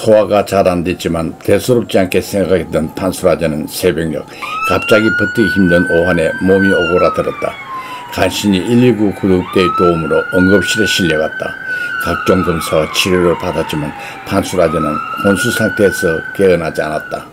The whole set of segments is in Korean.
소화가 잘 안 됐지만 대수롭지 않게 생각했던 판수라제는 새벽녘 갑자기 버티기 힘든 오한에 몸이 오그라들었다. 간신히 119 구급대의 도움으로 응급실에 실려갔다. 각종 검사와 치료를 받았지만 판수라제는 혼수 상태에서 깨어나지 않았다.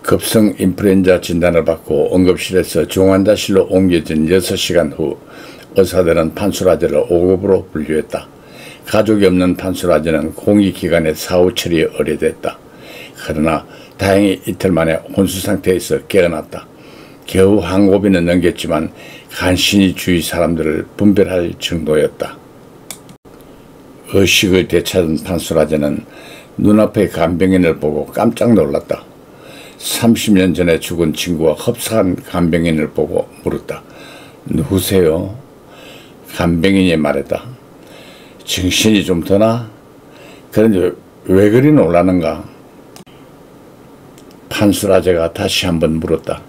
급성 인플루엔자 진단을 받고 응급실에서 중환자실로 옮겨진 6시간 후 의사들은 판수라제를 5급으로 분류했다. 가족이 없는 판수라제는 공익기관의 사후 처리에 의뢰됐다. 그러나 다행히 이틀 만에 혼수 상태에서 깨어났다. 겨우 한 고비는 넘겼지만 간신히 주위 사람들을 분별할 정도였다. 의식을 되찾은 판수라제는 눈앞의 간병인을 보고 깜짝 놀랐다. 30년 전에 죽은 친구와 흡사한 간병인을 보고 물었다. 누구세요? 간병인이 말했다. 정신이 좀 드나? 그런데 왜 그리 놀라는가? 판수라제가 다시 한번 물었다.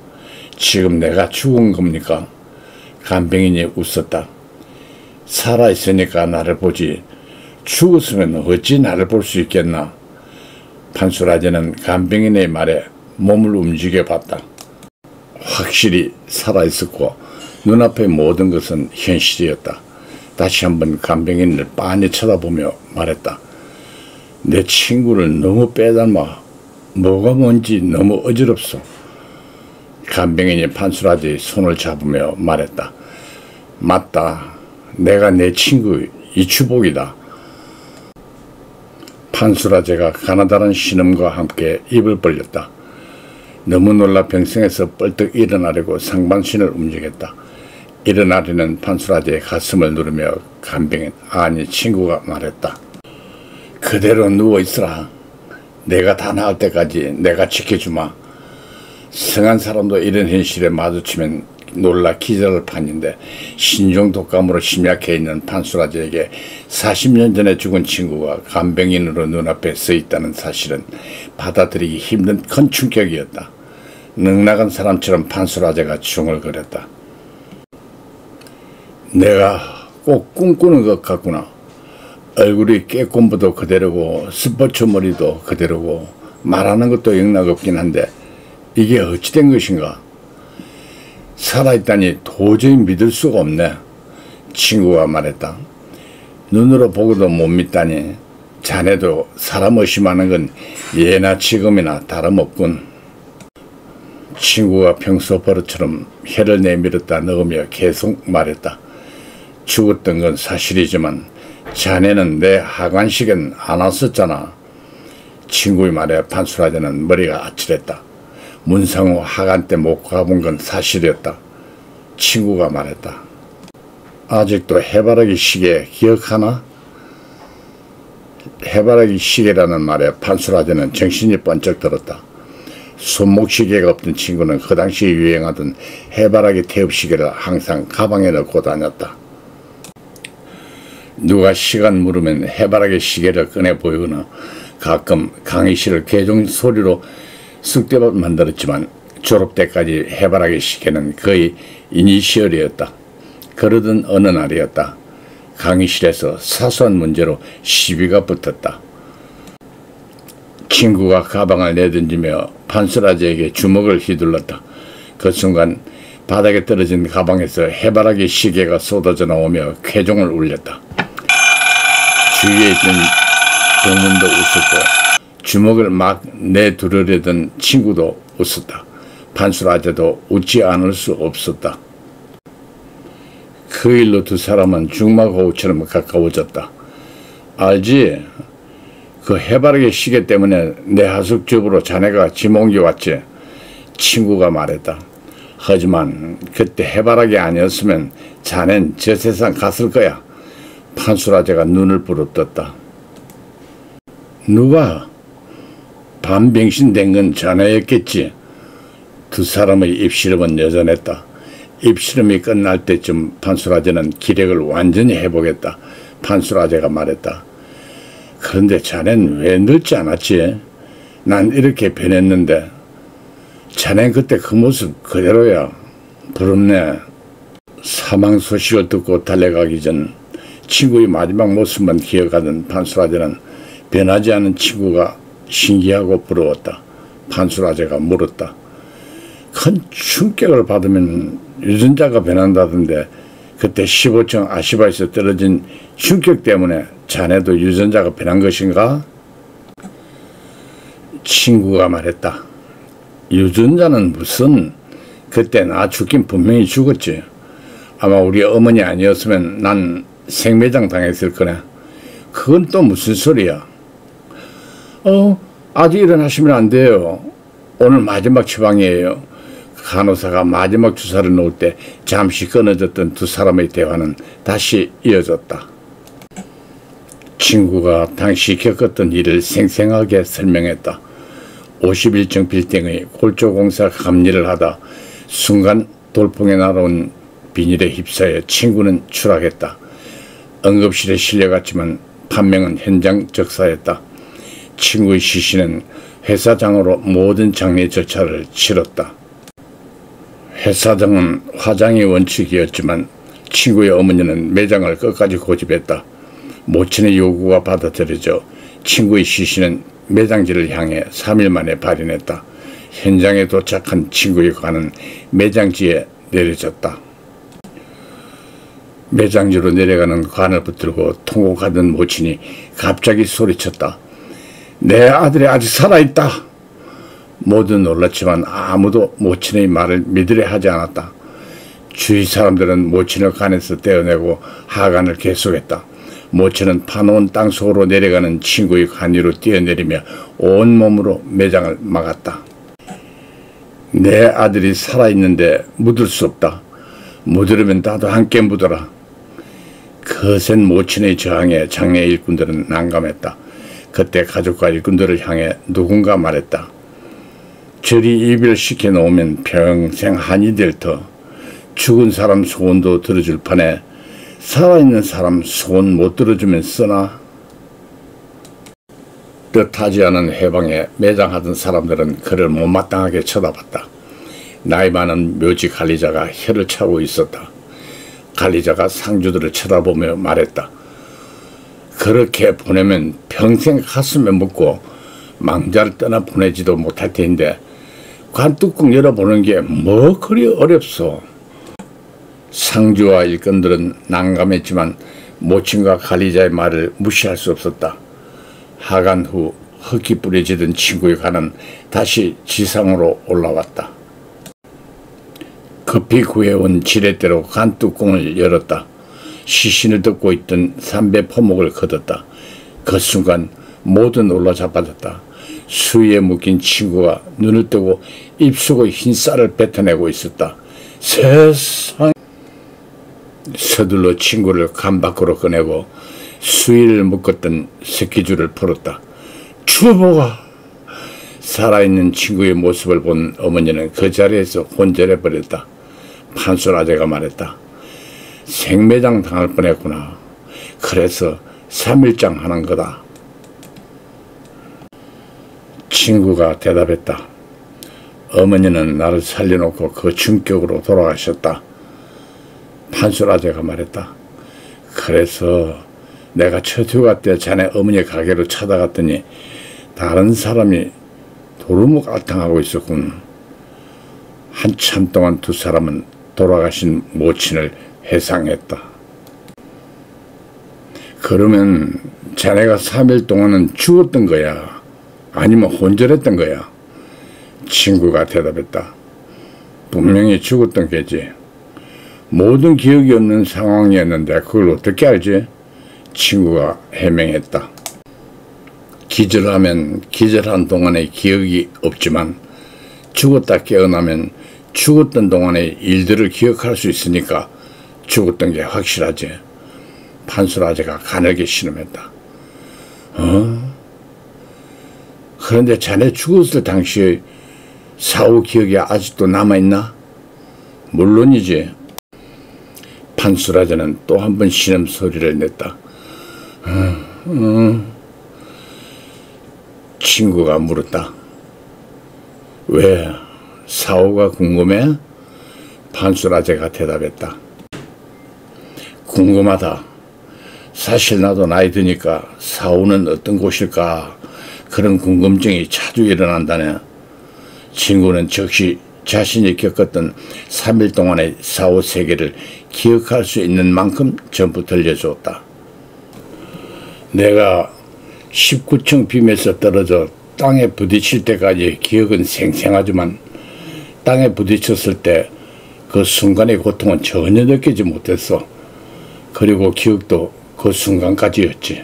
지금 내가 죽은 겁니까? 간병인이 웃었다. 살아있으니까 나를 보지 죽었으면 어찌 나를 볼 수 있겠나? 판수라제는 간병인의 말에 몸을 움직여 봤다. 확실히 살아있었고 눈앞의 모든 것은 현실이었다. 다시 한번 간병인을 빤히 쳐다보며 말했다. 내 친구를 너무 빼닮아 뭐가 뭔지 너무 어지럽소. 간병인이 판수라제의 손을 잡으며 말했다. 맞다. 내가 내 친구 이추복이다. 판수라제가 가나다란 신음과 함께 입을 벌렸다. 너무 놀라 병상에서 뻘떡 일어나려고 상반신을 움직였다. 일어나려는 판수라제의 가슴을 누르며 간병인, 아니 친구가 말했다. 그대로 누워있으라. 내가 다 나을 때까지 내가 지켜주마. 성한 사람도 이런 현실에 마주치면 놀라 기절할 판인데 신종 독감으로 심약해 있는 판수라제에게 40년 전에 죽은 친구가 간병인으로 눈앞에 서 있다는 사실은 받아들이기 힘든 큰 충격이었다. 넉나간 사람처럼 판수라제가 중얼거렸다. 내가 꼭 꿈꾸는 것 같구나. 얼굴이 깨꼼부도 그대로고 스포츠 머리도 그대로고 말하는 것도 영락없긴 한데 이게 어찌된 것인가? 살아있다니 도저히 믿을 수가 없네. 친구가 말했다. 눈으로 보고도 못 믿다니 자네도 사람 의심하는 건 예나 지금이나 다름없군. 친구가 평소 버릇처럼 혀를 내밀었다 넣으며 계속 말했다. 죽었던 건 사실이지만 자네는 내 하관식엔 안 왔었잖아. 친구의 말에 판수라제는 머리가 아찔했다. 문상우 하관 때 못 가본 건 사실이었다. 친구가 말했다. 아직도 해바라기 시계 기억하나? 해바라기 시계라는 말에 판수라제는 정신이 번쩍 들었다. 손목시계가 없던 친구는 그 당시 유행하던 해바라기 태엽시계를 항상 가방에 넣고 다녔다. 누가 시간 물으면 해바라기 시계를 꺼내 보이거나 가끔 강의실을 개종 소리로 쑥대밭 만들었지만 졸업 때까지 해바라기 시계는 거의 이니시얼이었다. 그러던 어느 날이었다. 강의실에서 사소한 문제로 시비가 붙었다. 친구가 가방을 내던지며 판수라제에게 주먹을 휘둘렀다. 그 순간 바닥에 떨어진 가방에서 해바라기 시계가 쏟아져 나오며 쾌종을 울렸다. 주위에 있던 동문도 웃었고 주먹을 막 내두르려던 친구도 웃었다. 판수라제도 웃지 않을 수 없었다. 그 일로 두 사람은 중마고우처럼 가까워졌다. 알지? 그 해바라기 시계 때문에 내 하숙집으로 자네가 짐 옮겨왔지? 친구가 말했다. 하지만 그때 해바라기 아니었으면 자넨 저 세상 갔을 거야. 판수라제가 눈을 부릅떴다. 누가? 반병신 된 건 자네였겠지. 두 사람의 입씨름은 여전했다. 입씨름이 끝날 때쯤 판수라제는 기력을 완전히 회복했다. 판수라제가 말했다. 그런데 자넨 왜 늙지 않았지? 난 이렇게 변했는데. 자넨 그때 그 모습 그대로야. 부럽네. 사망 소식을 듣고 달려가기 전 친구의 마지막 모습만 기억하던 판수라제는 변하지 않은 친구가 신기하고 부러웠다. 판수라제가 물었다. 큰 충격을 받으면 유전자가 변한다던데 그때 15층 아시바에서 떨어진 충격 때문에 자네도 유전자가 변한 것인가? 친구가 말했다. 유전자는 무슨, 그때 나 죽긴 분명히 죽었지. 아마 우리 어머니 아니었으면 난 생매장 당했을 거네. 그건 또 무슨 소리야? 아직 일어나시면 안 돼요. 오늘 마지막 처방이에요. 간호사가 마지막 주사를 놓을 때 잠시 끊어졌던 두 사람의 대화는 다시 이어졌다. 친구가 당시 겪었던 일을 생생하게 설명했다. 51층 빌딩의 골조공사 감리를 하다 순간 돌풍에 날아온 비닐에 휩싸여 친구는 추락했다. 응급실에 실려갔지만 판명은 현장 적사였다. 친구의 시신은 회사장으로 모든 장례 절차를 치렀다. 회사장은 화장이 원칙이었지만 친구의 어머니는 매장을 끝까지 고집했다. 모친의 요구가 받아들여져 친구의 시신은 매장지를 향해 3일 만에 발인했다. 현장에 도착한 친구의 관은 매장지에 내려졌다. 매장지로 내려가는 관을 붙들고 통곡하던 모친이 갑자기 소리쳤다. 내 아들이 아직 살아있다. 모두 놀랐지만 아무도 모친의 말을 믿으려 하지 않았다. 주위 사람들은 모친을 관에서 떼어내고 하관을 계속했다. 모친은 파놓은 땅속으로 내려가는 친구의 관 위로 뛰어내리며 온몸으로 매장을 막았다. 내 아들이 살아있는데 묻을 수 없다. 묻으려면 나도 함께 묻어라. 거센 모친의 저항에 장례 일꾼들은 난감했다. 그때 가족과 일꾼들을 향해 누군가 말했다. 저리 이별시켜 놓으면 평생 한이 될 터. 죽은 사람 소원도 들어줄 판에 살아있는 사람 소원 못 들어주면 쓰나? 뜻하지 않은 해방에 매장하던 사람들은 그를 못마땅하게 쳐다봤다. 나이 많은 묘지 관리자가 혀를 차고 있었다. 관리자가 상주들을 쳐다보며 말했다. 그렇게 보내면 평생 가슴에 묻고 망자를 떠나 보내지도 못할 텐데 관뚜껑 열어보는 게 뭐 그리 어렵소. 상주와 일꾼들은 난감했지만 모친과 관리자의 말을 무시할 수 없었다. 하간 후 흙이 뿌려지던 친구의 관은 다시 지상으로 올라왔다. 급히 구해온 지렛대로 관뚜껑을 열었다. 시신을 덮고 있던 삼배 포목을 걷었다. 그 순간 모두 놀라 자빠졌다. 수위에 묶인 친구가 눈을 뜨고 입속의 흰쌀을 뱉어내고 있었다. 세상! 서둘러 친구를 간 밖으로 꺼내고 수위를 묶었던 새끼줄을 풀었다. 주보가! 살아있는 친구의 모습을 본 어머니는 그 자리에서 혼절해버렸다. 판수라제가 말했다. 생매장 당할 뻔했구나. 그래서 3일장 하는 거다. 친구가 대답했다. 어머니는 나를 살려놓고 그 중격으로 돌아가셨다. 판수라제가 말했다. 그래서 내가 첫 휴가 때 자네 어머니 가게로 찾아갔더니 다른 사람이 도루묵 알탕하고 있었군. 한참 동안 두 사람은 돌아가신 모친을 회상했다. 그러면 자네가 3일 동안은 죽었던 거야? 아니면 혼절했던 거야? 친구가 대답했다. 분명히 죽었던 게지. 모든 기억이 없는 상황이었는데 그걸 어떻게 알지? 친구가 해명했다. 기절하면 기절한 동안의 기억이 없지만 죽었다 깨어나면 죽었던 동안의 일들을 기억할 수 있으니까 죽었던 게 확실하지. 판수라제가 가늘게 신음했다. 그런데 자네 죽었을 당시의 사후 기억이 아직도 남아있나? 물론이지. 판수라제는 또 한 번 신음소리를 냈다. 친구가 물었다. 왜? 사후가 궁금해? 판수라제가 대답했다. 궁금하다. 사실 나도 나이 드니까 사후는 어떤 곳일까 그런 궁금증이 자주 일어난다네. 친구는 즉시 자신이 겪었던 3일 동안의 사후 세계를 기억할 수 있는 만큼 전부 들려주었다. 내가 19층 빔에서 떨어져 땅에 부딪힐 때까지 기억은 생생하지만 땅에 부딪혔을 때 그 순간의 고통은 전혀 느끼지 못했어. 그리고 기억도 그 순간까지였지.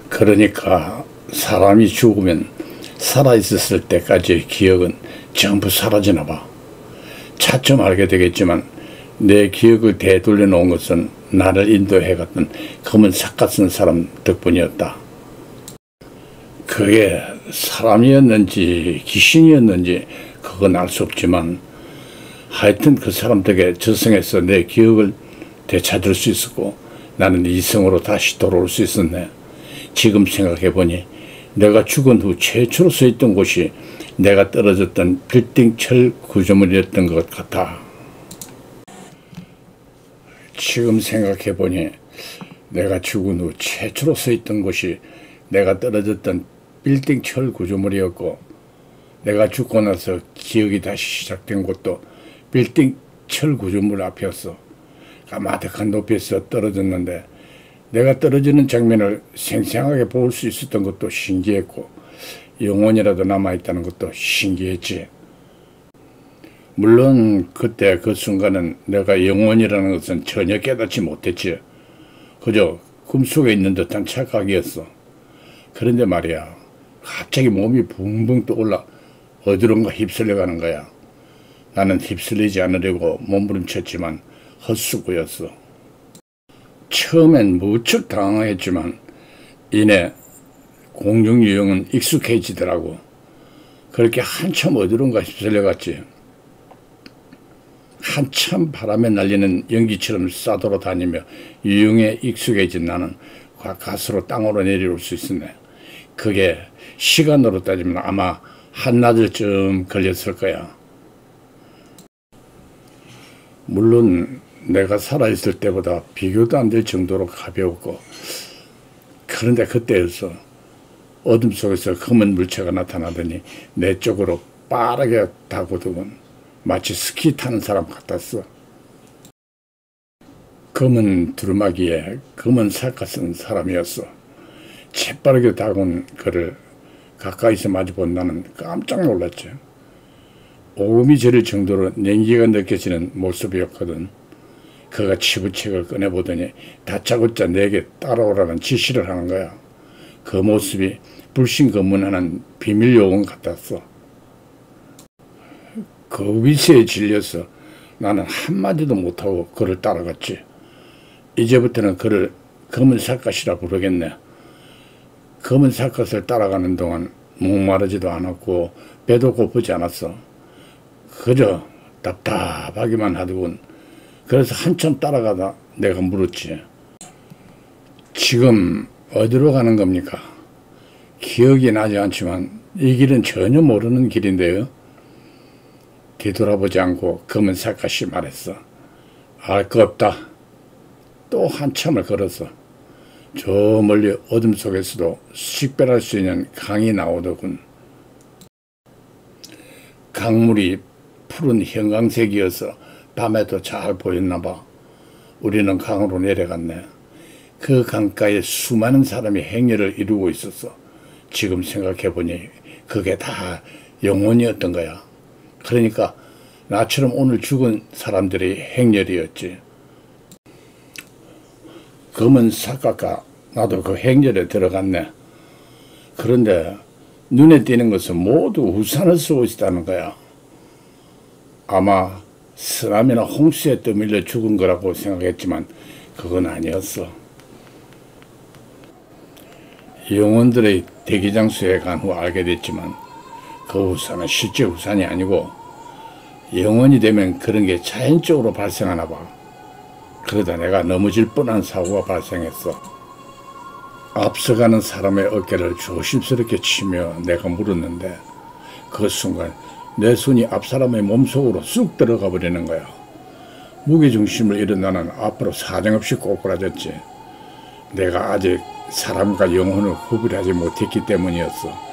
그러니까 사람이 죽으면 살아있었을 때까지의 기억은 전부 사라지나 봐. 차츰 알게 되겠지만 내 기억을 되돌려 놓은 것은 나를 인도해갔던 검은 삭가 쓴 사람 덕분이었다. 그게 사람이었는지 귀신이었는지 그건 알 수 없지만 하여튼 그 사람 덕에 저승에서 내 기억을 되찾을 수 있었고 나는 이성으로 다시 돌아올 수 있었네. 지금 생각해보니 내가 죽은 후 최초로 서 있던 곳이 내가 떨어졌던 빌딩 철 구조물이었던 것 같아. 지금 생각해보니 내가 죽은 후 최초로 서 있던 곳이 내가 떨어졌던 빌딩 철 구조물이었고 내가 죽고 나서 기억이 다시 시작된 곳도 빌딩 철 구조물 앞이었어. 까마득한 높이에서 떨어졌는데 내가 떨어지는 장면을 생생하게 볼 수 있었던 것도 신기했고 영혼이라도 남아있다는 것도 신기했지. 물론 그때 그 순간은 내가 영혼이라는 것은 전혀 깨닫지 못했지. 그저 꿈속에 있는 듯한 착각이었어. 그런데 말이야, 갑자기 몸이 붕붕 떠올라 어디론가 휩쓸려가는 거야. 나는 휩쓸리지 않으려고 몸부림쳤지만 헛수고였어. 처음엔 무척 당황했지만 이내 공중 유형은 익숙해지더라고. 그렇게 한참 어디론가 휩쓸려갔지. 한참 바람에 날리는 연기처럼 싸돌아다니며 유형에 익숙해진 나는 가스로 땅으로 내려올 수 있었네. 그게 시간으로 따지면 아마 한나절쯤 걸렸을 거야. 물론 내가 살아있을 때보다 비교도 안 될 정도로 가벼웠고, 그런데 그때였어. 어둠 속에서 검은 물체가 나타나더니 내 쪽으로 빠르게 다가오더군. 마치 스키 타는 사람 같았어. 검은 두루마기에 검은 삭가 쓴 사람이었어. 재빠르게 다가온 그를 가까이서 마주본 나는 깜짝 놀랐지. 오금이 저릴 정도로 냉기가 느껴지는 모습이었거든. 그가 치부책을 꺼내보더니 다짜고짜 내게 따라오라는 지시를 하는 거야. 그 모습이 불신검문하는 비밀 요원 같았어. 그 위세에 질려서 나는 한마디도 못하고 그를 따라갔지. 이제부터는 그를 검은 삭갓이라 부르겠네. 검은 삭갓을 따라가는 동안 목마르지도 않았고 배도 고프지 않았어. 그저 답답하기만 하더군. 그래서 한참 따라가다 내가 물었지. 지금 어디로 가는 겁니까? 기억이 나지 않지만 이 길은 전혀 모르는 길인데요. 뒤돌아보지 않고 검은 삭갓이 말했어. 알 거 없다. 또 한참을 걸었어. 저 멀리 어둠 속에서도 식별할 수 있는 강이 나오더군. 강물이 푸른 형광색이어서 밤에도 잘 보였나 봐. 우리는 강으로 내려갔네. 그 강가에 수많은 사람이 행렬을 이루고 있었어. 지금 생각해보니 그게 다 영혼이었던 거야. 그러니까 나처럼 오늘 죽은 사람들의 행렬이었지. 검은 삭갓과 나도 그 행렬에 들어갔네. 그런데 눈에 띄는 것은 모두 우산을 쓰고 있다는 거야. 아마 쓰나미나 홍수에 떠밀려 죽은 거라고 생각했지만 그건 아니었어. 영혼들의 대기장소에 간 후 알게 됐지만 그 우산은 실제 우산이 아니고 영혼이 되면 그런 게 자연적으로 발생하나 봐. 그러다 내가 넘어질 뻔한 사고가 발생했어. 앞서가는 사람의 어깨를 조심스럽게 치며 내가 물었는데 그 순간 내 손이 앞사람의 몸속으로 쑥 들어가 버리는 거야. 무게중심을 잃은 나는 앞으로 사정없이 꼬꾸라졌지. 내가 아직 사람과 영혼을 구별하지 못했기 때문이었어.